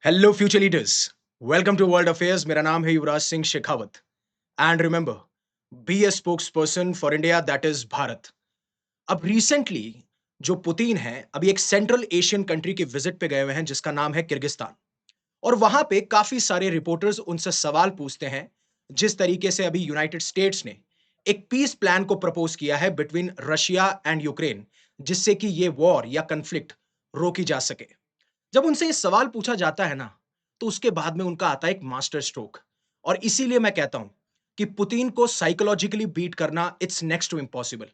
Hello future leaders, welcome to world affairs. मेरा नाम है Yuvraj Singh Shekhawat and remember, be a spokes person for India, that is Bharat. अब recently जो Putin है अभी एक सेंट्रल एशियन कंट्री के विजिट पे गए हुए हैं जिसका नाम है किर्गिस्तान। और वहां पे काफी सारे रिपोर्टर्स उनसे सवाल पूछते हैं जिस तरीके से अभी यूनाइटेड स्टेट्स ने एक पीस प्लान को प्रपोज किया है बिटवीन रशिया एंड यूक्रेन, जिससे कि ये वॉर या कन्फ्लिक्ट रोकी जा सके। जब उनसे ये सवाल पूछा जाता है ना, तो उसके बाद में उनका आता है एक मास्टर स्ट्रोक। और इसीलिए मैं कहता हूं कि पुतिन को साइकोलॉजिकली बीट करना इट्स नेक्स्ट टू इम्पॉसिबल।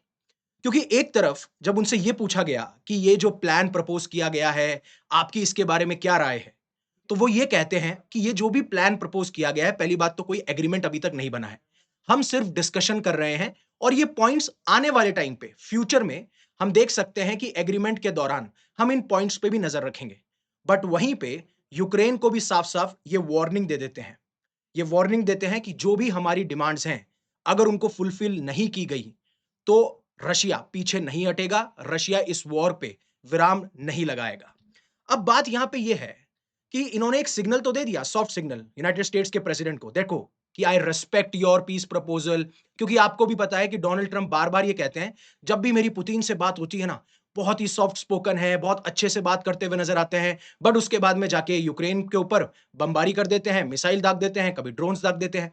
क्योंकि एक तरफ जब उनसे ये पूछा गया कि ये जो प्लान प्रपोज किया गया है, आपकी इसके बारे में क्या राय है, तो वो ये कहते हैं कि ये जो भी प्लान प्रपोज किया गया है, पहली बात तो कोई एग्रीमेंट अभी तक नहीं बना है। हम सिर्फ डिस्कशन कर रहे हैं और ये पॉइंट्स आने वाले टाइम पे फ्यूचर में हम देख सकते हैं कि एग्रीमेंट के दौरान हम इन पॉइंट्स पे भी नजर रखेंगे। बट वहीं पे यूक्रेन को भी साफ-साफ ये वार्निंग दे देते हैं। ये वार्निंग देते हैं कि जो भी हमारी डिमांड्स हैं, अगर उनको फुलफिल नहीं की गई, तो रशिया पीछे नहीं हटेगा, रशिया इस वॉर पे विराम नहीं लगाएगा। अब बात यहां पे ये है कि इन्होंने एक सिग्नल तो दे दिया, सॉफ्ट सिग्नल यूनाइटेड स्टेट्स के प्रेसिडेंट को, देखो कि I respect your peace proposal. क्योंकि आपको भी पता है कि डोनाल्ड ट्रंप बार-बार ये कहते हैं, जब भी मेरी पुतिन से बात होती है ना, बहुत ही सॉफ्ट स्पोकन है, बहुत अच्छे से बात करते हुए नजर आते हैं, बट उसके बाद में जाके यूक्रेन के ऊपर बमबारी कर देते हैं, मिसाइल दाग देते हैं, कभी ड्रोन्स दाग देते हैं।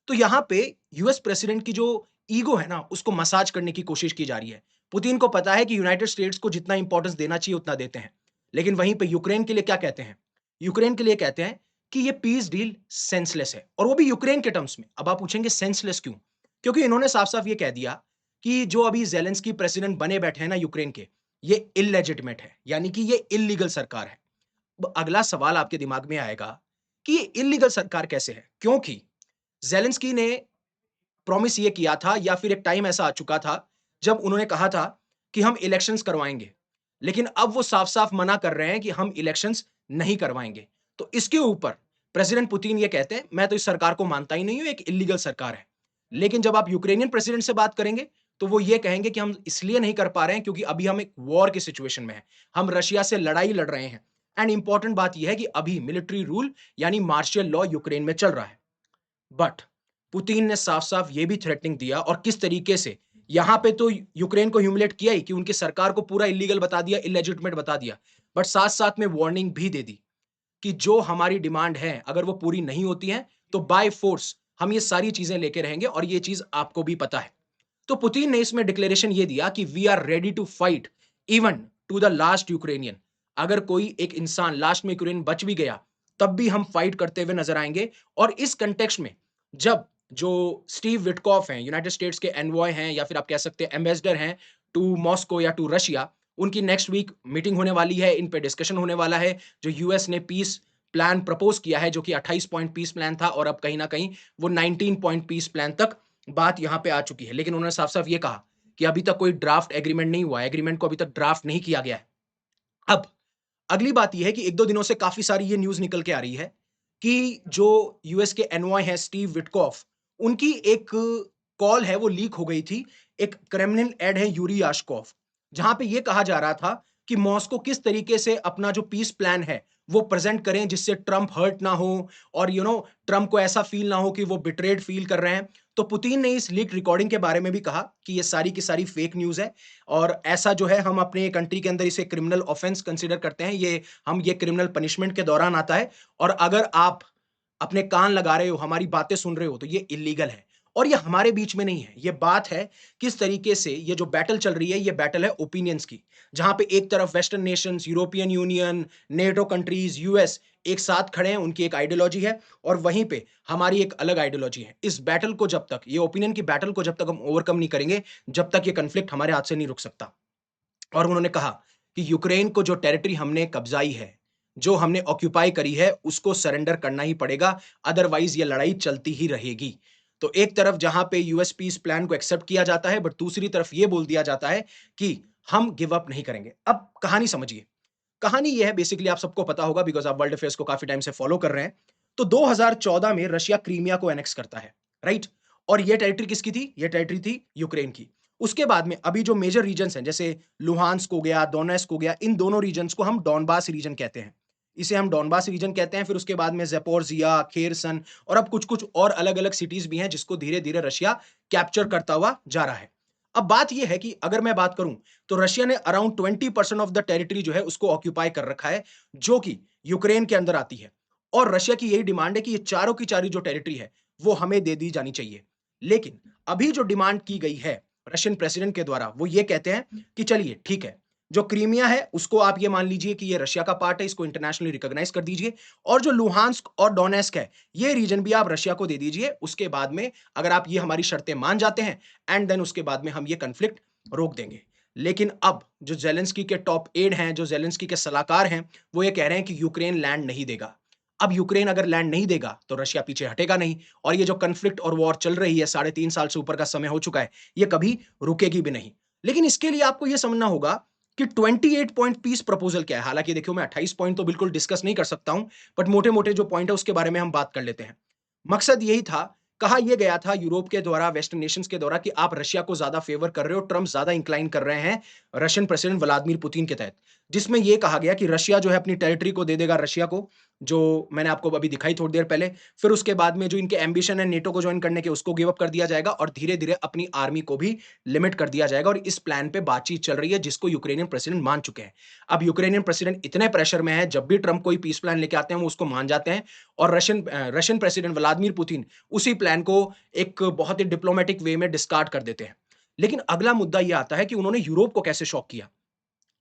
तो यहां पे यूएस प्रेसिडेंट की जो ईगो है ना, उसको मसाज करने की कोशिश की जा रही है। पुतिन को पता है कि यूनाइटेड स्टेट्स को जितना इंपॉर्टेंस देना चाहिए उतना देते हैं। लेकिन वहीं पे यूक्रेन के लिए क्या कहते हैं? यूक्रेन के लिए कहते हैं कि ये पीस डील सेंसलेस है, और वो भी यूक्रेन के टर्म्स में। अब आप पूछेंगे सेंसलेस क्यों? क्योंकि इन्होंने साफ-साफ ये कह दिया कि जो अभी ज़ेलेंस्की प्रेसिडेंट बने बैठे हैं ना यूक्रेन के, ये इल्लेजिटिमेट है, यानी कि ये इल्लीगल सरकार है। अब अगला सवाल आपके दिमाग में आएगा कि ये इल्लीगल सरकार कैसे है? क्योंकि ज़ेलेंस्की ने प्रॉमिस ये किया था, या फिर एक टाइम ऐसा आ चुका था जब उन्होंने कहा था कि हम इलेक्शंस करवाएँगे। लेकिन अब वो साफ-साफ मना कर रहे हैं कि हम इलेक्शंस नहीं करवाएँगे। तो इसके ऊपर प्रेसिडेंट पुतिन ये कहते हैं, मैं तो इस सरकार को मानता ही नहीं हूँ, एक इल्लीगल सरकार है। लेकिन जब आप यूक्रेनियन प्रेसिडेंट से बात करेंगे, तो वो ये कहेंगे कि हम इसलिए नहीं कर पा रहे हैं क्योंकि अभी हम एक वॉर की सिचुएशन में हैं। हम रशिया से लड़ाई लड़ रहे हैं। एंड इंपॉर्टेंट बात ये है कि अभी मिलिट्री रूल यानी मार्शियल लॉ यूक्रेन में चल रहा है। बट पुतिन ने साफ-साफ ये भी थ्रेटनिंग दिया, और किस तरीके से यहां पे तो यूक्रेन को ह्यूमिलेट किया ही कि उनकी सरकार को पूरा इलीगल बता दिया, इलेजिटिमेट बता दिया। बट साथ-साथ में वार्निंग भी दे दी कि जो हमारी डिमांड है, अगर वो पूरी नहीं होती है, तो बाय फोर्स हम ये सारी चीजें लेके रहेंगे, और ये चीज आपको भी पता है। तो पुतिन ने इसमें डिक्लेरेशन ये दिया कि we are ready to fight even to the last Ukrainian. अगर कोई एक इंसान लास्ट में यूक्रेन बच भी गया, तब भी हम फाइट करते हुए नजर आएंगे। और इस कंटेक्स्ट में जब जो स्टीव विटकॉफ हैं, यूनाइटेड स्टेट्स के एनवॉय हैं, या फिर आप कह सकते हैं एम्बेसडर हैं टू मॉस्को या टू रशिया, उनकी नेक्स्ट वीक मीटिंग होने वाली है, इन पे डिस्कशन होने वाला है। जो यूएस ने पीस प्लान प्रपोज किया है, जो कि 28 पॉइंट पीस प्लान था, और अब कहीं ना कहीं वो 19 पॉइंट पीस प्लान तक बात यहां पे आ चुकी है। लेकिन उन्होंने साफ-साफ ये कहा कि अभी तक कोई ड्राफ्ट एग्रीमेंट नहीं हुआ है, एग्रीमेंट को अभी तक ड्राफ्ट नहीं किया गया है। अब अगली बात ये है कि 1-2 दिनों से काफ़ी सारी ये न्यूज़ निकल के आ रही है कि जो यूएस के एनवॉय हैं स्टीव विटकॉफ, उनकी एक कॉल है वो लीक हो गई थी। एक क्रेमलिन एड है यूरी याशकोव, जहाँ पे ये कहा जा रहा था कि मॉस्को किस तरीके से अपना जो पीस प्लान है, वो प्रेज़ेंट करें जिससे ट्रम्प हर्ट ना हो, और ट्रम्प को ऐसा फ़ील ना हो कि वो बिट्रेड फ़ील कर रहे हैं। तो पुतिन ने इस लीक्ड रिकॉर्डिंग के बारे में भी कहा कि ये सारी की सारी फेक न्यूज़ है, और ऐसा जो है हम अपने कंट्री के अंदर इसे क्रिमिनल ऑफेंस कंसीडर करते हैं। ये क्रिमिनल पनिशमेंट के दौरान आता है, और अगर आप अपने कान लगा रहे हो, हमारी बातें सुन रहे हो, तो ये इल्लीगल है। और ये हमारे बीच में नहीं है, ये बात है किस तरीके से ये जो बैटल चल रही है, ये बैटल है ओपिनियंस की। जहां पे एक तरफ western Nations, European union, NATO countries, US एक साथ खड़े हैं, उनकी एक आइडियोलॉजी है, और वहीं पे हमारी एक अलग आइडियोलॉजी है। इस बैटल को जब तक, ये ओपिनियन की बैटल को जब तक हम ओवरकम नहीं करेंगे, जब तक ये कन्फ्लिक्ट हमारे हाथ से नहीं रुक सकता। और उन्होंने कहा कि यूक्रेन को जो टेरिटरी हमने कब्जाई है, जो हमने ऑक्यूपाई करी है, उसको सरेंडर करना ही पड़ेगा, अदरवाइज ये लड़ाई चलती ही रहेगी। तो एक तरफ जहां पे यूएस पीस प्लान को एक्सेप्ट किया जाता है, बट दूसरी तरफ ये बोल दिया जाता है कि हम गिव अप नहीं करेंगे। अब कहानी समझिए। कहानी ये है, बेसिकली आप सबको पता होगा बिकॉज़ आप वर्ल्ड अफेयर्स को काफ़ी टाइम से फॉलो कर रहे हैं। तो 2014 में रशिया क्रीमिया को एनेक्स करता है, राइट? और ये टेरिटरी किसकी थी? ये टेरिटरी थी यूक्रेन की। उसके बाद में अभी जो मेजर रीजन्स हैं, जैसे लुहांस्क हो गया, डोनेस्क हो गया, इन दोनों रीजन्स को हम डॉनबास रीजन कहते हैं। इसे हम डॉनबास रीजन कहते हैं, फिर उसके बाद में ज़ेपोरिज़िया, खेरसन और अब कुछ-कुछ और अलग-अलग सिटीज़ भी हैं जिसको धीरे-धीरे रशिया कैप्चर करता हुआ जा रहा है। अब बात ये है कि अगर मैं बात करूँ, तो रशिया ने अराउंड 20% ऑफ द टेरिटरी जो है उसको ऑक्यूपाई कर रखा है, जो कि यूक्रेन के अंदर आती है। और रशिया की यही डिमांड है कि ये चारों की चारी जो टेरिटरी है, वो हमें दे दी जानी चाहिए। लेकिन अभी जो डिमांड की गई है रशियन प्रेसिडेंट के द्वारा, वो ये कहते हैं कि चलिए ठीक है, जो क्रीमिया है उसको आप ये मान लीजिए कि ये रशिया का पार्ट है, इसको इंटरनेशनली रिकॉग्नाइज कर दीजिए और जो लुहांस्क और डोनेस्क है, ये रीजन भी आप रशिया को दे दीजिए। उसके बाद में अगर आप ये हमारी शर्तें मान जाते हैं एंड देन उसके बाद में हम ये कॉन्फ्लिक्ट रोक देंगे। लेकिन अब जो ज़ेलेंस्की के टॉप एड हैं, जो ज़ेलेंस्की के सलाहकार हैं, वो ये कह रहे हैं कि यूक्रेन लैंड नहीं देगा। अब यूक्रेन अगर लैंड नहीं देगा, तो रशिया पीछे हटेगा नहीं और ये जो कॉन्फ्लिक्ट और वॉर चल रही है, साढ़े 3 साल से ऊपर का समय हो चुका है, ये कभी रुकेगी भी नहीं। लेकिन इसके लिए आपको ये समझना होगा कि 28 पॉइंट पीस प्रपोज़ल क्या है? हालाँकि देखिए मैं 28 पॉइंट तो बिल्कुल डिस्कस नहीं कर सकता हूँ, बट मोटे-मोटे जो पॉइंट है उसके बारे में हम बात कर लेते हैं। मकसद यही था, कहा यह गया था यूरोप के द्वारा, वेस्टर्न नेशंस के द्वारा कि आप रशिया को ज़्यादा फ़ेवर कर रहे हो, ट्रम्प ज़्यादा इंक्लाइन कर रहे हैं रशियन प्रेसिडेंट व्लादिमीर पुतिन के तहत। जिसमें ये कहा गया कि रशिया जो है अपनी टेरिटरी को दे देगा रशिया को, जो मैंने आपको अभी दिखाई थोड़ी देर पहले। फिर उसके बाद में जो इनके एम्बिशन है नेटो को जॉइन करने के, उसको गिव अप कर दिया जाएगा और धीरे-धीरे अपनी आर्मी को भी लिमिट कर दिया जाएगा और इस प्लान पे बातचीत चल रही है जिसको यूक्रेनियन प्रेसिडेंट मान चुके हैं। अब यूक्रेनियन प्रेसिडेंट इतने प्रेशर में है, जब भी ट्रम्प कोई पीस प्लान लेके आते हैं, वो उसको मान जाते हैं और रशियन प्रेसिडेंट व्लादिमीर पुतिन उसी प्लान को एक बहुत ही डिप्लोमैटिक वे में डिस्कार्ड कर देते हैं। लेकिन अगला मुद्दा ये आता है कि उन्होंने यूरोप को कैसे शॉक किया?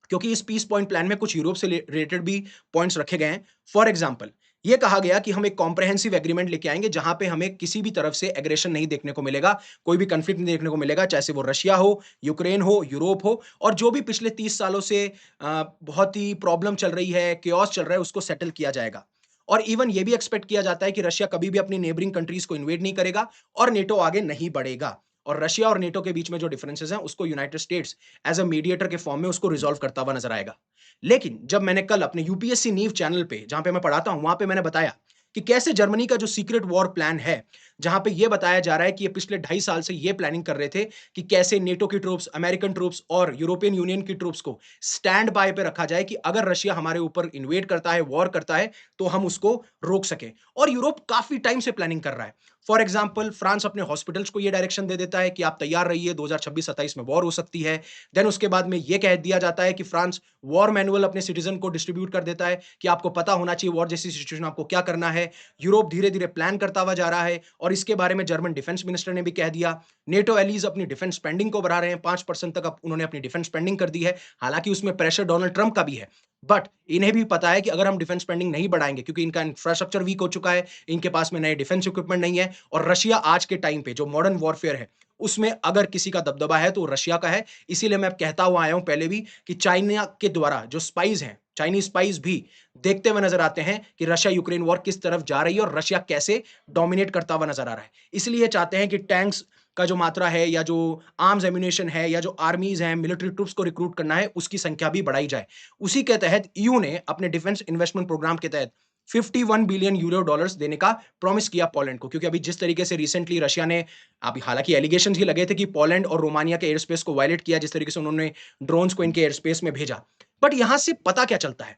क्योंकि इस पीस पॉइंट प्लान में कुछ यूरोप से रिलेटेड भी पॉइंट्स रखे गए हैं। फॉर एग्जांपल, ये कहा गया कि हम एक कॉम्प्रिहेंसिव एग्रीमेंट लेके आएँगे जहाँ पे हमें किसी भी तरफ से एग्रेशन नहीं देखने को मिलेगा, कोई भी कॉन्फ्लिक्ट नहीं देखने को मिलेगा, चाहे वो रशिया हो, यूक्रेन हो, यूरोप हो और जो भी पिछले 30 सालों से बहुत ही प्रॉब्लम चल रही है, केओस चल रहा है, उसको सेटल किया जाएगा। और इवन ये भी एक्सपेक्ट किया जाता है कि रशिया कभी भी अपनी नेबरिंग कंट्रीज़ को इन्वेड नहीं करेगा और नेटो आगे नहीं बढ़ेगा। और रशिया और नेटो के बीच में जो डिफरेंसेस हैं, उसको United states as a mediator के फॉर्म में उसको रिज़ॉल्व करता हुआ नज़र आएगा। लेकिन जब मैंने कल अपने यूपीएससी नीव चैनल पे, जहाँ पे मैं पढ़ाता हूँ, वहाँ पे मैंने बताया कि कैसे जर्मनी का जो सीक्रेट वॉर प्लान है, जहाँ पे ये बताया जा रहा है कि ये पिछले 2.5 साल से ये प्लानिंग कर रहे थे कि कैसे नेटो की ट्रूप्स, अमेरिकन ट्रूप्स और यूरोपियन यूनियन की ट्रूप्स को स्टैंड बाय पे रखा जाए कि अगर रशिया हमारे ऊपर इन्वेड करता है, वॉर करता है, तो हम उसको रोक सकें। और यूरोप काफ़ी टाइम से प्लानिंग कर रहा है। फॉर एग्जाम्पल फ्रांस अपने हॉस्पिटल्स को ये डायरेक्शन दे देता है कि आप तैयार रहिए, 2026-27 में वॉर हो सकती है। देन उसके बाद में ये कह दिया जाता है कि फ्रांस वॉर मैनुअल अपने सिटीजन को डिस्ट्रीब्यूट कर देता है कि आपको पता होना चाहिए वॉर जैसी सिचुएशन आपको क्या करना है। यूरोप धीरे-धीरे प्लान करता हुआ जा रहा है और इसके बारे में जर्मन डिफेंस मिनिस्टर ने भी कह दिया। नेटो एलीज अपनी डिफेंस स्पेंडिंग को बढ़ा रहे हैं, 5% तक अब उन्होंने अपनी डिफेंस स्पेंडिंग कर दी है। हालाँकि उसमें प्रेशर डोनाल्ड ट्रम्प का भी है। बट इन्हें भी पता है कि अगर हम डिफेंस स्पेंडिंग नहीं बढ़ाएँगे क्योंकि इनका इंफ्रास्ट्रक्चर वीक हो चुका है, इनके पास में नए डिफेंस इक्विपमेंट नहीं है और रशिया आज के टाइम पे जो मॉडर्न वॉरफेयर है, उसमें अगर किसी का दबदबा है तो रशिया का है। इसीलिए मैं कहता हुआ आया हूँ पहले भी कि चाइना के द्वारा जो स्पाइज़ हैं, चाइनीज़ स्पाइज़ भी देखते हुए नज़र आते हैं कि रशिया यूक्रेन वॉर किस तरफ जा रही है और रशिया कैसे डोमिनेट करता हुआ नज़र आ रहा है। इसलिए ये चाहते हैं कि टैंक्स का जो मात्रा है या जो आर्म्स एम्यूनेशन है या जो आर्मीज़ हैं, मिलिट्री ट्रूप्स को रिक्रूट करना है, उसकी संख्या भी बढ़ाई जाए। उसी के तहत ईयू ने अपने डिफेंस इन्वेस्टमेंट प्रोग्राम के तहत 51 बिलियन यूरो डॉलर्स देने का प्रॉमिस किया पोलैंड को, क्योंकि अभी जिस तरीके से रिसेंटली रशिया ने, अभी हालांकि एलिगेशंस ही लगे थे कि पोलैंड और रोमानिया के एयर स्पेस को वायलेट किया, जिस तरीके से उन्होंने ड्रोन्स को इनके एयर स्पेस में भेजा। बट यहां से पता क्या चलता है?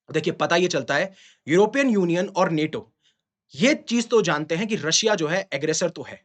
देखिए, पता ये चलता है यूरोपियन यूनियन और नेटो ये चीज तो जानते हैं कि रशिया जो है एग्रेसर तो है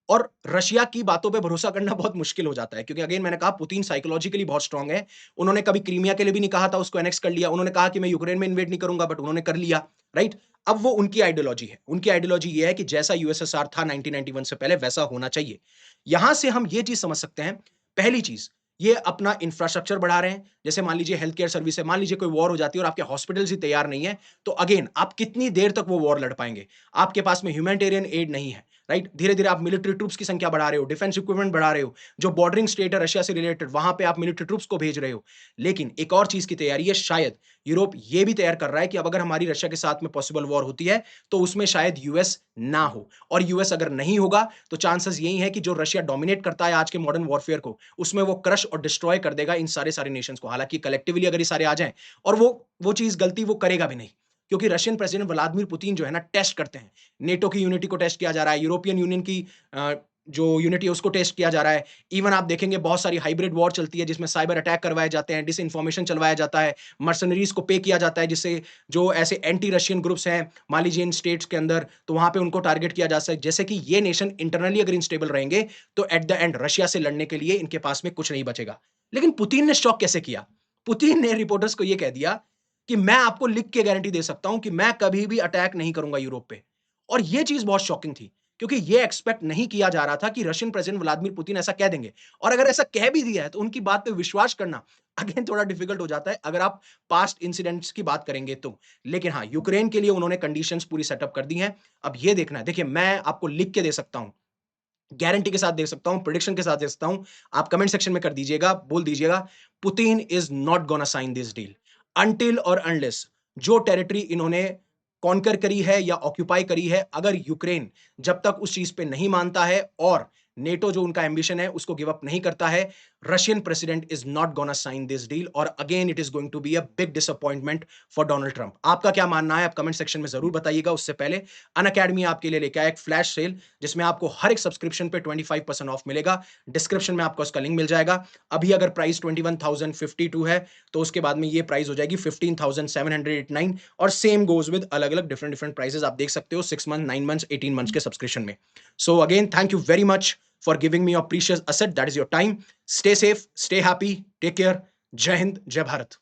और रशिया की बातों पे भरोसा करना बहुत मुश्किल हो जाता है, क्योंकि अगेन मैंने कहा पुतिन साइकोलॉजिकली बहुत स्ट्रांग है। उन्होंने कभी क्रीमिया के लिए भी नहीं कहा था, उसको एनेक्स कर लिया। उन्होंने कहा कि मैं यूक्रेन में इन्वेड नहीं करूंगा, बट उन्होंने कर लिया। राइट? अब वो उनकी आइडियोलॉजी है। उनकी आइडियोलॉजी ये है कि जैसा यूएसएसआर था 1991 से पहले वैसा होना चाहिए। यहां से हम ये चीज समझ सकते हैं। पहली चीज, ये अपना इंफ्रास्ट्रक्चर बढ़ा रहे हैं। जैसे मान लीजिए हेल्थ केयर सर्विस है, मान लीजिए कोई वॉर हो जाती है और आपके हॉस्पिटल्स ही तैयार नहीं है, तो अगेन आप कितनी देर तक वो वॉर लड़ पाएंगे? आपके पास में ह्यूमैनिटेरियन एड नहीं है। राइट? धीरे-धीरे आप मिलिट्री ट्रूप्स की संख्या बढ़ा रहे हो, डिफेंस इक्विपमेंट बढ़ा रहे हो, जो बॉर्डरिंग स्टेट है रशिया से रिलेटेड, वहां पे आप मिलिट्री ट्रूप्स को भेज रहे हो। लेकिन एक और चीज की तैयारी है, शायद यूरोप ये भी तैयार कर रहा है कि अब अगर हमारी रशिया के साथ में पॉसिबल वॉर होती है, तो उसमें शायद यूएस ना हो। और यूएस अगर नहीं होगा, तो चांसेस यही है कि जो रशिया डोमिनेट करता है आज के मॉडर्न वॉरफेयर को, उसमें वो क्रश और डिस्ट्रॉय कर देगा इन सारे नेशंस को। हालांकि कलेक्टिवली अगर ये सारे आ जाएं, और वो चीज गलती वो करेगा भी नहीं, क्योंकि रशियन प्रेसिडेंट व्लादिमीर पुतिन जो है ना, टेस्ट करते हैं। नेटो की यूनिटी को टेस्ट किया जा रहा है, यूरोपियन यूनियन की जो यूनिट है उसको टेस्ट किया जा रहा है। इवन आप देखेंगे बहुत सारी हाइब्रिड वॉर चलती है जिसमें साइबर अटैक करवाए जाते हैं, डिसइन्फॉर्मेशन चलवाया जाता है, मर्सनरीज़ को पे किया जाता है जिससे जो ऐसे एंटी रशियन ग्रुप्स हैं, मान लीजिए इन स्टेट्स के अंदर, तो वहाँ पे उनको टारगेट किया जा सकता है। जैसे कि ये नेशन इंटरनली अगर अनस्टेबल रहेंगे, तो एट द एंड रशिया से लड़ने के लिए इनके पास में कुछ नहीं बचेगा। लेकिन पुतिन ने शॉक कैसे किया? पुतिन ने रिपोर्टर्स को ये कह दिया कि मैं आपको लिख के गारंटी दे सकता हूँ कि मैं कभी भी अटैक नहीं करूँगा यूरोप पे। और ये चीज़ बहुत शॉकिंग थी। क्योंकि ये एक्सपेक्ट नहीं किया जा रहा था कि रशियन प्रेसिडेंट व्लादिमीर पुतिन ऐसा कह देंगे और अगर ऐसा कह भी दिया है तो उनकी बात पे विश्वास करना अगेन थोड़ा डिफिकल्ट हो जाता है अगर आप पास्ट इंसिडेंट्स की बात करेंगे तो। लेकिन हाँ, यूक्रेन के लिए उन्होंने कंडीशंस पूरी सेटअप कर दी हैं। अब ये देखना है, देखिए मैं आपको लिख के दे सकता हूँ, गारंटी के साथ दे सकता हूँ, प्रेडिक्शन के साथ दे सकता हूँ। आप कमेंट सेक्शन में कर दीजिएगा, बोल दीजिएगा, Putin is not gonna sign this deal until और अनलेस जो टेरिटरी इन्होंने कॉन्कर करी है या ऑक्यूपाई करी है, अगर यूक्रेन जब तक उस चीज़ पे नहीं मानता है और नेटो जो उनका एम्बिशन है उसको गिव अप नहीं करता है, Russian president is not gonna sign this deal और again it is going to be a big disappointment for Donald Trump. आपका क्या मानना है? आप कमेंट सेक्शन में ज़रूर बताइएगा। उससे पहले अनअकैडमी आपके लिए लेके आया एक फ्लैश सेल जिसमें आपको हर एक सब्सक्रिप्शन पे 25% ऑफ मिलेगा। डिस्क्रिप्शन में आपको उसका लिंक मिल जाएगा। अभी अगर प्राइस 21,052 है, तो उसके बाद में ये प्राइस हो जाएगी 15,789 और सेम गोज़ विद अलग-अलग डिफरेंट डिफरेंट प्राइसेज़ आप देख सकते हो 6 मंथ, 9 मंथ्स, 18 मंथ्स के सब्सक्रिप्शन में। So again thank you very much for giving me your precious asset that is your time. Stay safe, stay happy, take care. जय हिंद, जय भारत।